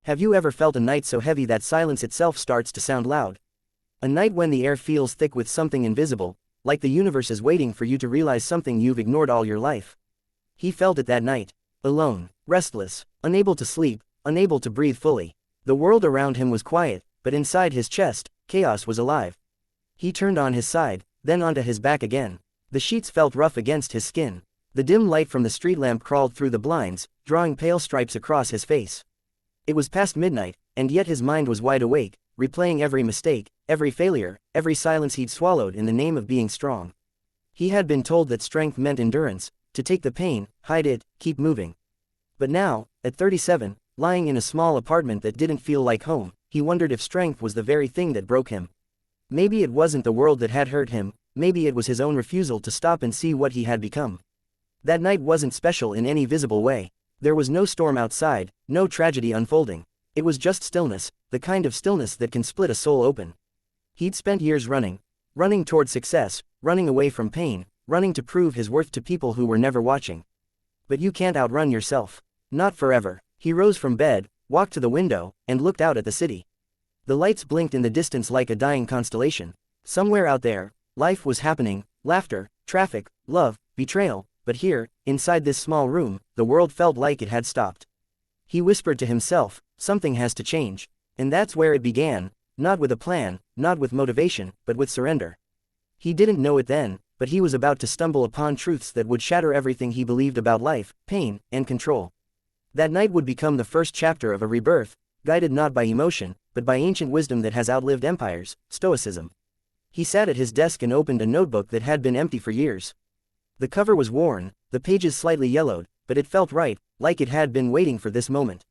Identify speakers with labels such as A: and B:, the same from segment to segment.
A: Have you ever felt a night so heavy that silence itself starts to sound loud? A night when the air feels thick with something invisible, like the universe is waiting for you to realize something you've ignored all your life. He felt it that night. Alone, restless, unable to sleep, unable to breathe fully. The world around him was quiet, but inside his chest, chaos was alive. He turned on his side, then onto his back again. The sheets felt rough against his skin. The dim light from the street lamp crawled through the blinds, drawing pale stripes across his face. It was past midnight, and yet his mind was wide awake, replaying every mistake, every failure, every silence he'd swallowed in the name of being strong. He had been told that strength meant endurance, to take the pain, hide it, keep moving. But now, at 37, lying in a small apartment that didn't feel like home, he wondered if strength was the very thing that broke him. Maybe it wasn't the world that had hurt him, maybe it was his own refusal to stop and see what he had become. That night wasn't special in any visible way. There was no storm outside, no tragedy unfolding. It was just stillness, the kind of stillness that can split a soul open. He'd spent years running toward success, running away from pain, running to prove his worth to people who were never watching. But you can't outrun yourself. Not forever. He rose from bed, walked to the window, and looked out at the city. The lights blinked in the distance like a dying constellation. Somewhere out there, life was happening, laughter, traffic, love, betrayal, but here, inside this small room, the world felt like it had stopped. He whispered to himself, something has to change. And that's where it began, not with a plan, not with motivation, but with surrender. He didn't know it then, but he was about to stumble upon truths that would shatter everything he believed about life, pain, and control. That night would become the first chapter of a rebirth, guided not by emotion, but by ancient wisdom that has outlived empires, Stoicism. He sat at his desk and opened a notebook that had been empty for years. The cover was worn, the pages slightly yellowed, but it felt right, like it had been waiting for this moment.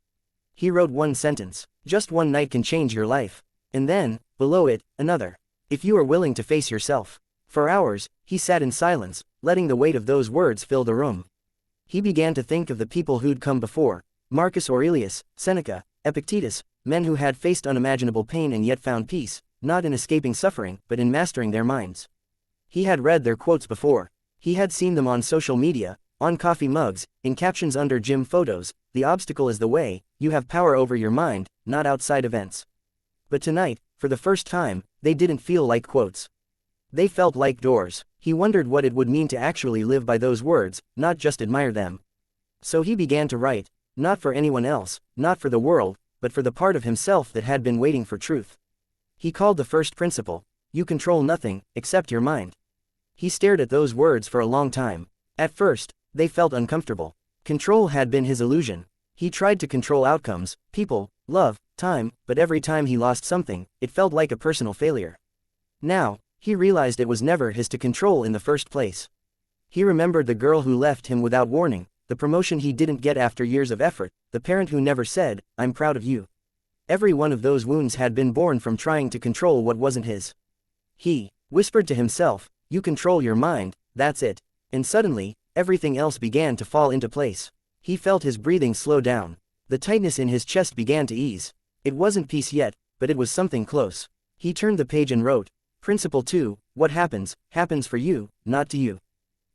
A: He wrote one sentence: just one night can change your life. And then, below it, another: if you are willing to face yourself. For hours, he sat in silence, letting the weight of those words fill the room. He began to think of the people who'd come before: Marcus Aurelius, Seneca, Epictetus, men who had faced unimaginable pain and yet found peace, not in escaping suffering, but in mastering their minds. He had read their quotes before. He had seen them on social media, on coffee mugs, in captions under gym photos: the obstacle is the way, you have power over your mind, not outside events. But tonight, for the first time, they didn't feel like quotes. They felt like doors. He wondered what it would mean to actually live by those words, not just admire them. So he began to write, not for anyone else, not for the world, but for the part of himself that had been waiting for truth. He called the first principle: you control nothing, except your mind. He stared at those words for a long time. At first, they felt uncomfortable. Control had been his illusion. He tried to control outcomes, people, love, time, but every time he lost something, it felt like a personal failure. Now, he realized it was never his to control in the first place. He remembered the girl who left him without warning, the promotion he didn't get after years of effort, the parent who never said, "I'm proud of you." Every one of those wounds had been born from trying to control what wasn't his. He whispered to himself, you control your mind, that's it. And suddenly, everything else began to fall into place. He felt his breathing slow down. The tightness in his chest began to ease. It wasn't peace yet, but it was something close. He turned the page and wrote, Principle 2, what happens, happens for you, not to you.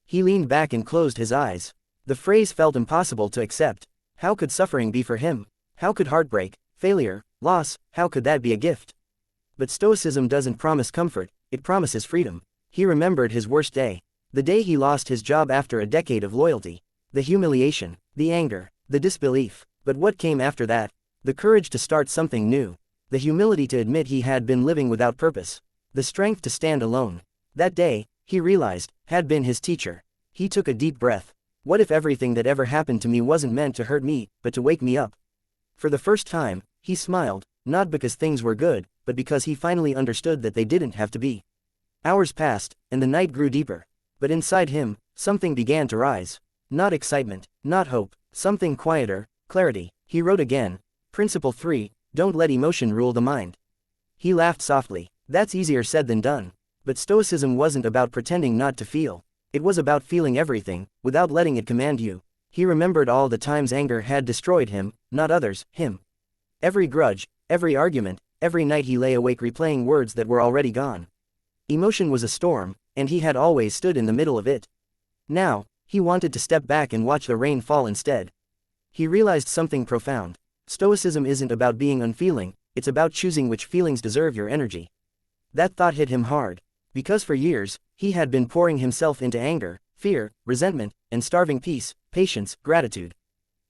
A: He leaned back and closed his eyes. The phrase felt impossible to accept. How could suffering be for him? How could heartbreak, failure, loss, how could that be a gift? But Stoicism doesn't promise comfort, it promises freedom. He remembered his worst day. The day he lost his job after a decade of loyalty. The humiliation, the anger, the disbelief. But what came after that? The courage to start something new. The humility to admit he had been living without purpose. The strength to stand alone. That day, he realized, had been his teacher. He took a deep breath. What if everything that ever happened to me wasn't meant to hurt me, but to wake me up? For the first time, he smiled, not because things were good, but because he finally understood that they didn't have to be. Hours passed, and the night grew deeper. But inside him, something began to rise. Not excitement, not hope, something quieter, clarity. He wrote again, Principle 3, don't let emotion rule the mind. He laughed softly. That's easier said than done. But Stoicism wasn't about pretending not to feel. It was about feeling everything, without letting it command you. He remembered all the times anger had destroyed him, not others, him. Every grudge, every argument, every night he lay awake replaying words that were already gone. Emotion was a storm, and he had always stood in the middle of it. Now, he wanted to step back and watch the rain fall instead. He realized something profound. Stoicism isn't about being unfeeling, it's about choosing which feelings deserve your energy. That thought hit him hard. Because for years, he had been pouring himself into anger, fear, resentment, and starving peace, patience, gratitude.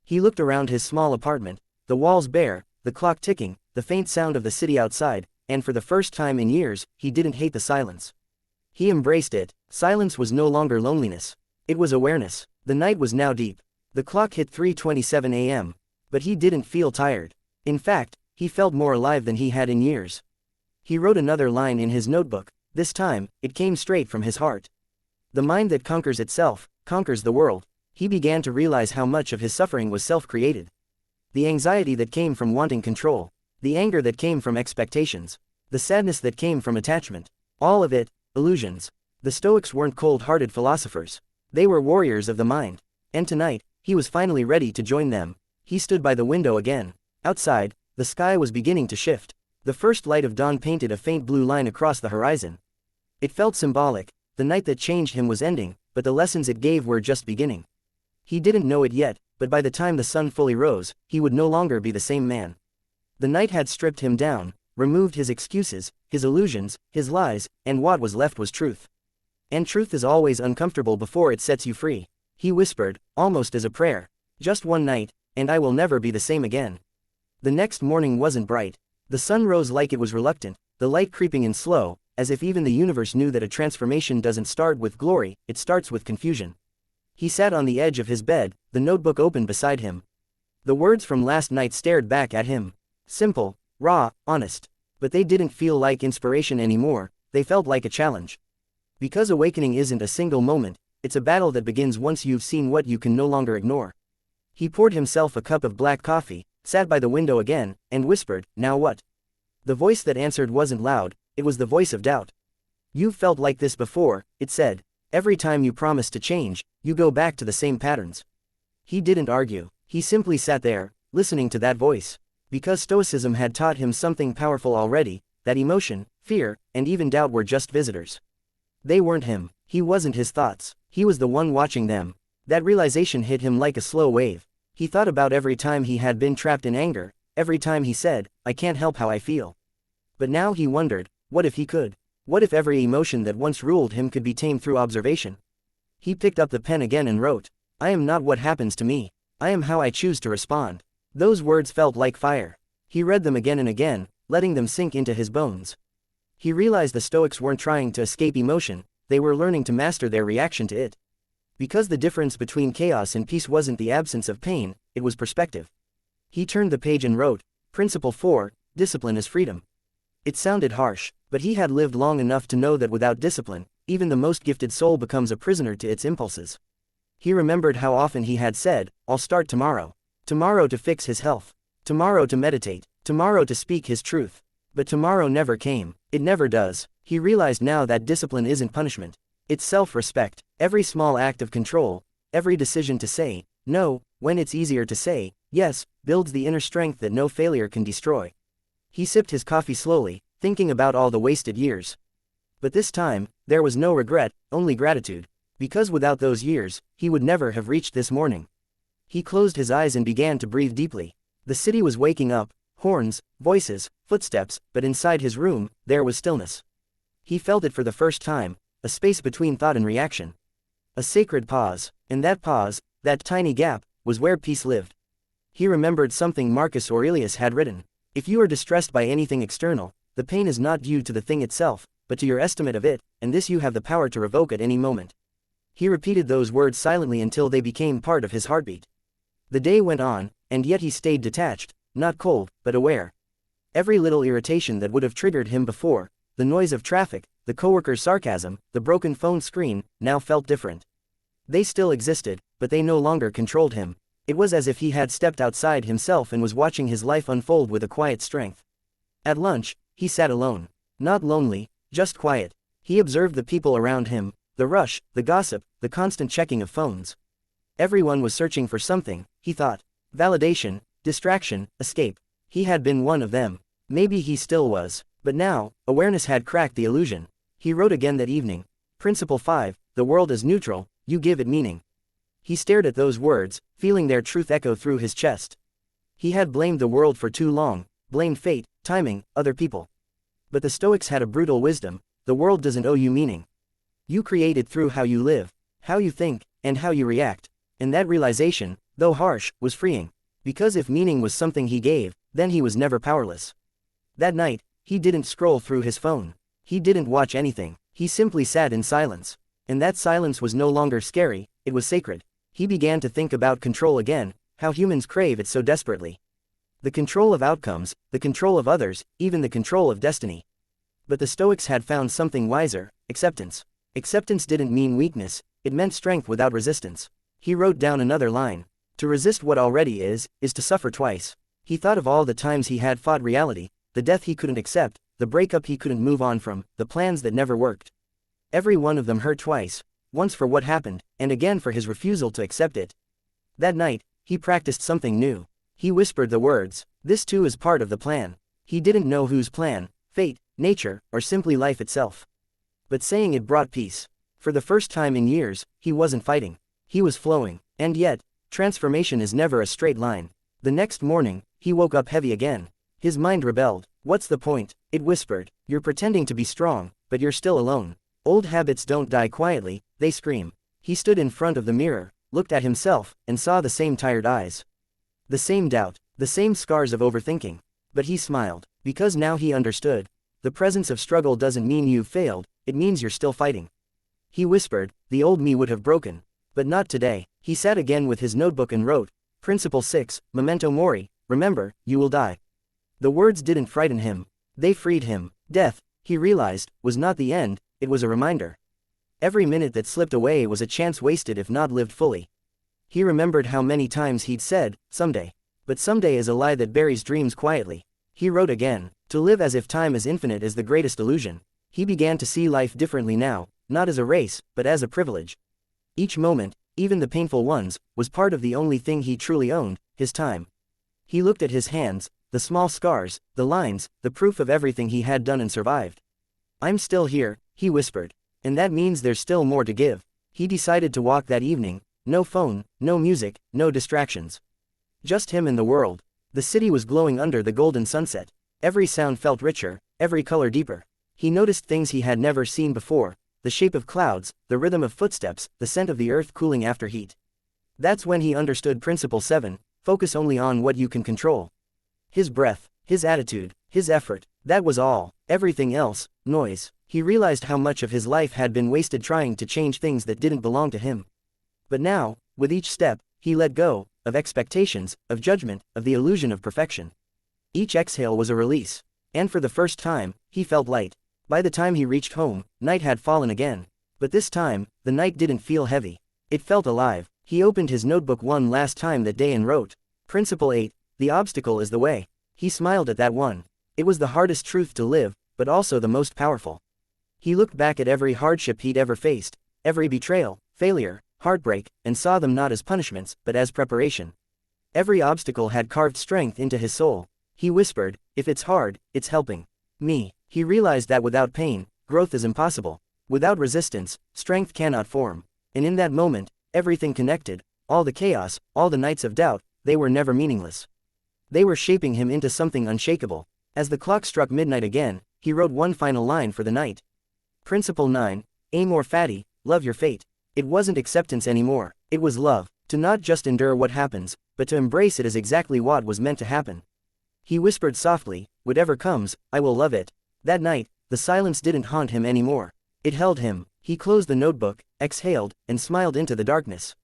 A: He looked around his small apartment, the walls bare, the clock ticking, the faint sound of the city outside, and for the first time in years, he didn't hate the silence. He embraced it. Silence was no longer loneliness. It was awareness. The night was now deep. The clock hit 3:27 a.m. But he didn't feel tired. In fact, he felt more alive than he had in years. He wrote another line in his notebook. This time, it came straight from his heart. The mind that conquers itself, conquers the world. He began to realize how much of his suffering was self-created. The anxiety that came from wanting control. The anger that came from expectations. The sadness that came from attachment. All of it, illusions. The Stoics weren't cold-hearted philosophers. They were warriors of the mind. And tonight, he was finally ready to join them. He stood by the window again. Outside, the sky was beginning to shift. The first light of dawn painted a faint blue line across the horizon. It felt symbolic. The night that changed him was ending, but the lessons it gave were just beginning. He didn't know it yet, but by the time the sun fully rose, he would no longer be the same man. The night had stripped him down, removed his excuses, his illusions, his lies, and what was left was truth. And truth is always uncomfortable before it sets you free. He whispered, almost as a prayer. Just one night, and I will never be the same again. The next morning wasn't bright. The sun rose like it was reluctant, the light creeping in slow, as if even the universe knew that a transformation doesn't start with glory, it starts with confusion. He sat on the edge of his bed, the notebook open beside him. The words from last night stared back at him. Simple, raw, honest. But they didn't feel like inspiration anymore, they felt like a challenge. Because awakening isn't a single moment, it's a battle that begins once you've seen what you can no longer ignore. He poured himself a cup of black coffee, sat by the window again, and whispered, now what? The voice that answered wasn't loud, it was the voice of doubt. You've felt like this before, it said. Every time you promise to change, you go back to the same patterns. He didn't argue, he simply sat there, listening to that voice. Because Stoicism had taught him something powerful already, that emotion, fear, and even doubt were just visitors. They weren't him, he wasn't his thoughts, he was the one watching them. That realization hit him like a slow wave. He thought about every time he had been trapped in anger, every time he said, I can't help how I feel. But now he wondered, what if he could? What if every emotion that once ruled him could be tamed through observation? He picked up the pen again and wrote, I am not what happens to me, I am how I choose to respond. Those words felt like fire. He read them again and again, letting them sink into his bones. He realized the Stoics weren't trying to escape emotion, they were learning to master their reaction to it. Because the difference between chaos and peace wasn't the absence of pain, it was perspective. He turned the page and wrote, Principle 4, Discipline is freedom. It sounded harsh, but he had lived long enough to know that without discipline, even the most gifted soul becomes a prisoner to its impulses. He remembered how often he had said, I'll start tomorrow. Tomorrow to fix his health. Tomorrow to meditate. Tomorrow to speak his truth. But tomorrow never came. It never does. He realized now that discipline isn't punishment. It's self-respect. Every small act of control, every decision to say, no, when it's easier to say, yes, builds the inner strength that no failure can destroy. He sipped his coffee slowly, thinking about all the wasted years. But this time, there was no regret, only gratitude. Because without those years, he would never have reached this morning. He closed his eyes and began to breathe deeply. The city was waking up, horns, voices, footsteps, but inside his room, there was stillness. He felt it for the first time, a space between thought and reaction. A sacred pause, and that pause, that tiny gap, was where peace lived. He remembered something Marcus Aurelius had written. If you are distressed by anything external, the pain is not due to the thing itself, but to your estimate of it, and this you have the power to revoke at any moment. He repeated those words silently until they became part of his heartbeat. The day went on, and yet he stayed detached, not cold, but aware. Every little irritation that would have triggered him before, the noise of traffic, the coworker's sarcasm, the broken phone screen, now felt different. They still existed, but they no longer controlled him. It was as if he had stepped outside himself and was watching his life unfold with a quiet strength. At lunch, he sat alone. Not lonely, just quiet. He observed the people around him, the rush, the gossip, the constant checking of phones. Everyone was searching for something, he thought. Validation, distraction, escape. He had been one of them. Maybe he still was. But now, awareness had cracked the illusion. He wrote again that evening. Principle 5, the world is neutral, you give it meaning. He stared at those words, feeling their truth echo through his chest. He had blamed the world for too long, blamed fate, timing, other people. But the Stoics had a brutal wisdom: the world doesn't owe you meaning. You create it through how you live, how you think, and how you react. And that realization, though harsh, was freeing. Because if meaning was something he gave, then he was never powerless. That night, he didn't scroll through his phone. He didn't watch anything. He simply sat in silence. And that silence was no longer scary, it was sacred. He began to think about control again, how humans crave it so desperately. The control of outcomes, the control of others, even the control of destiny. But the Stoics had found something wiser: acceptance. Acceptance didn't mean weakness, it meant strength without resistance. He wrote down another line: to resist what already is to suffer twice. He thought of all the times he had fought reality, the death he couldn't accept, the breakup he couldn't move on from, the plans that never worked. Every one of them hurt twice, once for what happened, and again for his refusal to accept it. That night, he practiced something new. He whispered the words, "This too is part of the plan." He didn't know whose plan: fate, nature, or simply life itself. But saying it brought peace. For the first time in years, he wasn't fighting. He was flowing. And yet, transformation is never a straight line. The next morning, he woke up heavy again. His mind rebelled. "What's the point?" it whispered. "You're pretending to be strong, but you're still alone. Old habits don't die quietly, they scream." He stood in front of the mirror, looked at himself, and saw the same tired eyes. The same doubt, the same scars of overthinking. But he smiled, because now he understood. The presence of struggle doesn't mean you've failed, it means you're still fighting. He whispered, "The old me would have broken. But not today." He sat again with his notebook and wrote, "Principle 6, Memento Mori, remember, you will die." The words didn't frighten him. They freed him. Death, he realized, was not the end, it was a reminder. Every minute that slipped away was a chance wasted if not lived fully. He remembered how many times he'd said, "someday." But someday is a lie that buries dreams quietly. He wrote again, "To live as if time is infinite is the greatest illusion." He began to see life differently now, not as a race, but as a privilege. Each moment, even the painful ones, was part of the only thing he truly owned: his time. He looked at his hands, the small scars, the lines, the proof of everything he had done and survived. "I'm still here," he whispered. "And that means there's still more to give." He decided to walk that evening. No phone, no music, no distractions. Just him and the world. The city was glowing under the golden sunset. Every sound felt richer, every color deeper. He noticed things he had never seen before: the shape of clouds, the rhythm of footsteps, the scent of the earth cooling after heat. That's when he understood Principle 7, focus only on what you can control. His breath, his attitude, his effort, that was all. Everything else, noise. He realized how much of his life had been wasted trying to change things that didn't belong to him. But now, with each step, he let go of expectations, of judgment, of the illusion of perfection. Each exhale was a release. And for the first time, he felt light. By the time he reached home, night had fallen again. But this time, the night didn't feel heavy. It felt alive. He opened his notebook one last time that day and wrote, Principle 8, the obstacle is the way. He smiled at that one. It was the hardest truth to live, but also the most powerful. He looked back at every hardship he'd ever faced, every betrayal, failure, heartbreak, and saw them not as punishments, but as preparation. Every obstacle had carved strength into his soul. He whispered, if it's hard, it's helping me. He realized that without pain, growth is impossible. Without resistance, strength cannot form. And in that moment, everything connected, all the chaos, all the nights of doubt, they were never meaningless. They were shaping him into something unshakable. As the clock struck midnight again, he wrote one final line for the night. Principle 9, aim or fatty, love your fate. It wasn't acceptance anymore, it was love, to not just endure what happens, but to embrace it as exactly what was meant to happen. He whispered softly, whatever comes, I will love it. That night, the silence didn't haunt him anymore. It held him. He closed the notebook, exhaled, and smiled into the darkness.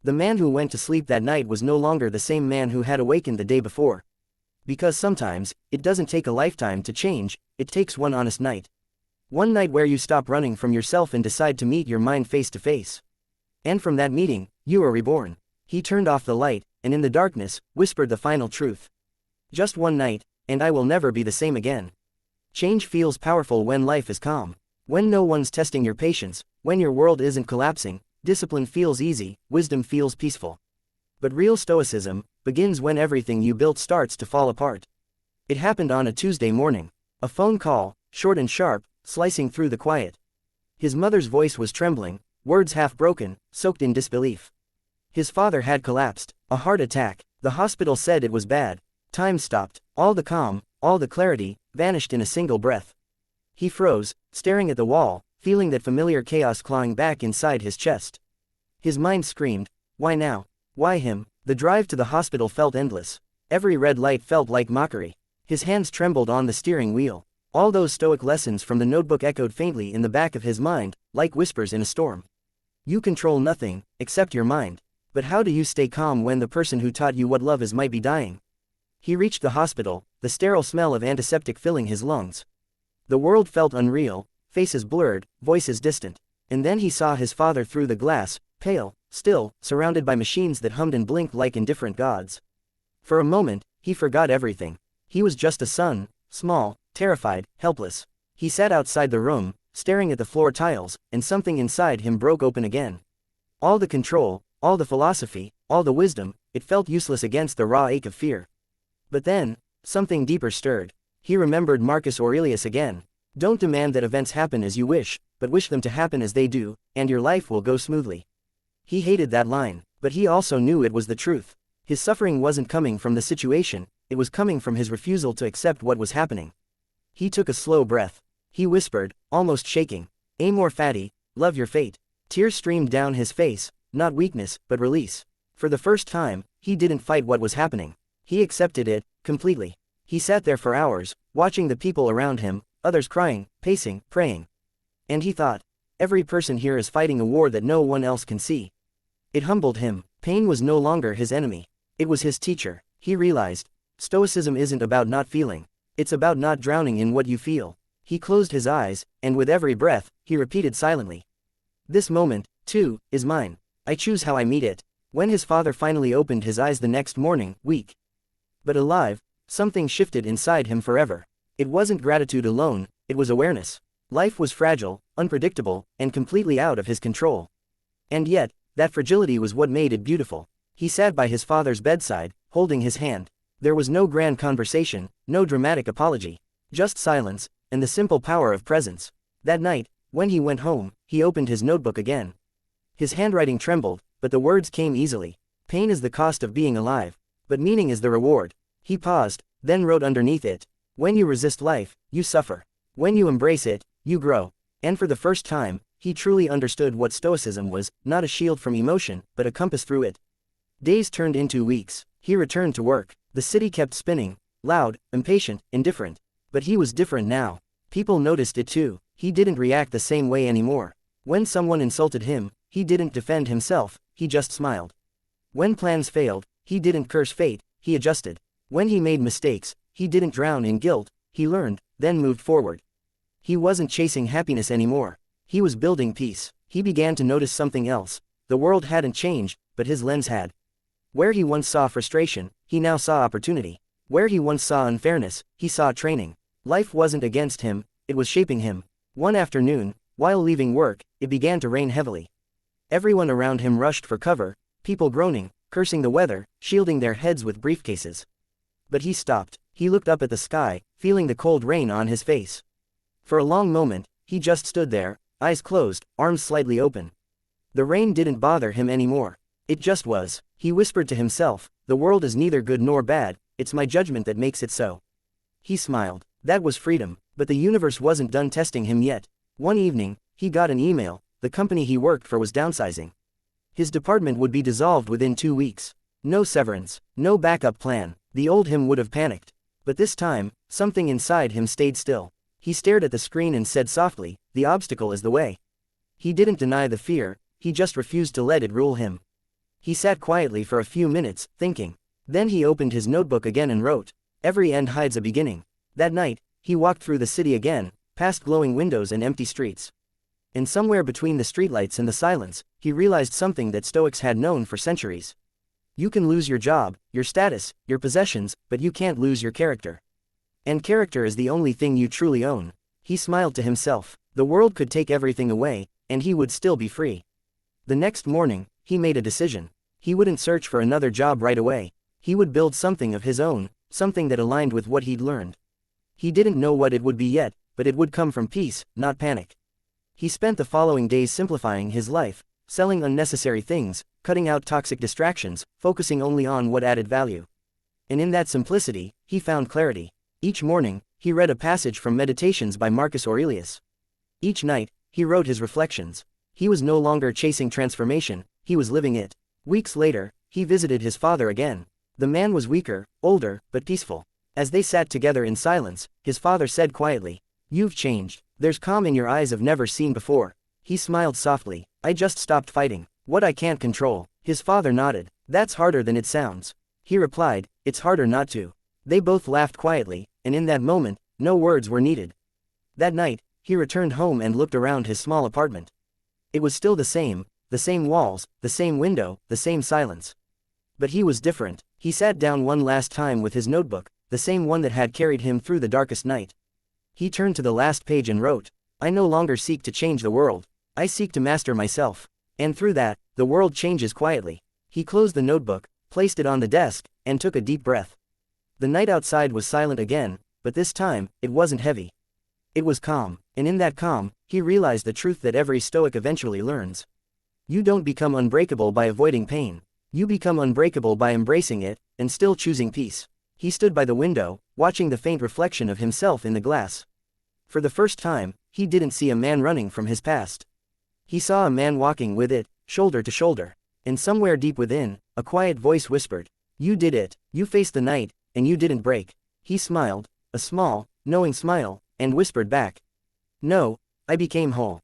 A: The man who went to sleep that night was no longer the same man who had awakened the day before. Because sometimes, it doesn't take a lifetime to change, it takes one honest night. One night where you stop running from yourself and decide to meet your mind face to face. And from that meeting, you are reborn. He turned off the light, and in the darkness, whispered the final truth. Just one night, and I will never be the same again. Change feels powerful when life is calm. When no one's testing your patience, when your world isn't collapsing, discipline feels easy, wisdom feels peaceful. But real stoicism begins when everything you built starts to fall apart. It happened on a Tuesday morning. A phone call, short and sharp, slicing through the quiet. His mother's voice was trembling, words half broken, soaked in disbelief. His father had collapsed, a heart attack. The hospital said it was bad. Time stopped. All the calm, all the clarity, vanished in a single breath. He froze, staring at the wall, feeling that familiar chaos clawing back inside his chest. His mind screamed, why now? Why him? The drive to the hospital felt endless. Every red light felt like mockery. His hands trembled on the steering wheel. All those Stoic lessons from the notebook echoed faintly in the back of his mind, like whispers in a storm. You control nothing, except your mind. But how do you stay calm when the person who taught you what love is might be dying? He reached the hospital, the sterile smell of antiseptic filling his lungs. The world felt unreal, faces blurred, voices distant. And then he saw his father through the glass, pale, still, surrounded by machines that hummed and blinked like indifferent gods. For a moment, he forgot everything. He was just a son, small, terrified, helpless. He sat outside the room, staring at the floor tiles, and something inside him broke open again. All the control, all the philosophy, all the wisdom, it felt useless against the raw ache of fear. But then, something deeper stirred. He remembered Marcus Aurelius again. Don't demand that events happen as you wish, but wish them to happen as they do, and your life will go smoothly. He hated that line, but he also knew it was the truth. His suffering wasn't coming from the situation, it was coming from his refusal to accept what was happening. He took a slow breath. He whispered, almost shaking, Amor fati, love your fate. Tears streamed down his face, not weakness, but release. For the first time, he didn't fight what was happening. He accepted it, completely. He sat there for hours, watching the people around him, others crying, pacing, praying. And he thought, every person here is fighting a war that no one else can see. It humbled him. Pain was no longer his enemy. It was his teacher. He realized, Stoicism isn't about not feeling. It's about not drowning in what you feel. He closed his eyes, and with every breath, he repeated silently. This moment, too, is mine. I choose how I meet it. When his father finally opened his eyes the next morning, weak but alive, something shifted inside him forever. It wasn't gratitude alone, it was awareness. Life was fragile, unpredictable, and completely out of his control. And yet, that fragility was what made it beautiful. He sat by his father's bedside, holding his hand. There was no grand conversation, no dramatic apology. Just silence, and the simple power of presence. That night, when he went home, he opened his notebook again. His handwriting trembled, but the words came easily. Pain is the cost of being alive. But meaning is the reward. He paused, then wrote underneath it. When you resist life, you suffer. When you embrace it, you grow. And for the first time, he truly understood what Stoicism was, not a shield from emotion, but a compass through it. Days turned into weeks. He returned to work. The city kept spinning, loud, impatient, indifferent. But he was different now. People noticed it too. He didn't react the same way anymore. When someone insulted him, he didn't defend himself, he just smiled. When plans failed, he didn't curse fate, he adjusted. When he made mistakes, he didn't drown in guilt, he learned, then moved forward. He wasn't chasing happiness anymore. He was building peace. He began to notice something else. The world hadn't changed, but his lens had. Where he once saw frustration, he now saw opportunity. Where he once saw unfairness, he saw training. Life wasn't against him, it was shaping him. One afternoon, while leaving work, it began to rain heavily. Everyone around him rushed for cover, people groaning, cursing the weather, shielding their heads with briefcases. But he stopped. He looked up at the sky, feeling the cold rain on his face. For a long moment, he just stood there, eyes closed, arms slightly open. The rain didn't bother him anymore. It just was. He whispered to himself, the world is neither good nor bad, it's my judgment that makes it so. He smiled. That was freedom, but the universe wasn't done testing him yet. One evening, he got an email. The company he worked for was downsizing. His department would be dissolved within 2 weeks. No severance, no backup plan. The old him would have panicked. But this time, something inside him stayed still. He stared at the screen and said softly, the obstacle is the way. He didn't deny the fear, he just refused to let it rule him. He sat quietly for a few minutes, thinking. Then he opened his notebook again and wrote, every end hides a beginning. That night, he walked through the city again, past glowing windows and empty streets. And somewhere between the streetlights and the silence, he realized something that Stoics had known for centuries. You can lose your job, your status, your possessions, but you can't lose your character. And character is the only thing you truly own. He smiled to himself. The world could take everything away, and he would still be free. The next morning, he made a decision. He wouldn't search for another job right away. He would build something of his own, something that aligned with what he'd learned. He didn't know what it would be yet, but it would come from peace, not panic. He spent the following days simplifying his life, selling unnecessary things, cutting out toxic distractions, focusing only on what added value. And in that simplicity, he found clarity. Each morning, he read a passage from Meditations by Marcus Aurelius. Each night, he wrote his reflections. He was no longer chasing transformation, he was living it. Weeks later, he visited his father again. The man was weaker, older, but peaceful. As they sat together in silence, his father said quietly, "You've changed. There's calm in your eyes I've never seen before." He smiled softly. "I just stopped fighting what I can't control." His father nodded. "That's harder than it sounds." He replied, "It's harder not to." They both laughed quietly, and in that moment, no words were needed. That night, he returned home and looked around his small apartment. It was still the same walls, the same window, the same silence. But he was different. He sat down one last time with his notebook, the same one that had carried him through the darkest night. He turned to the last page and wrote, "I no longer seek to change the world. I seek to master myself." And through that, the world changes quietly. He closed the notebook, placed it on the desk, and took a deep breath. The night outside was silent again, but this time, it wasn't heavy. It was calm, and in that calm, he realized the truth that every Stoic eventually learns. You don't become unbreakable by avoiding pain. You become unbreakable by embracing it, and still choosing peace. He stood by the window, watching the faint reflection of himself in the glass. For the first time, he didn't see a man running from his past. He saw a man walking with it, shoulder to shoulder. And somewhere deep within, a quiet voice whispered, "You did it, you faced the night, and you didn't break." He smiled, a small, knowing smile, and whispered back, "No, I became whole."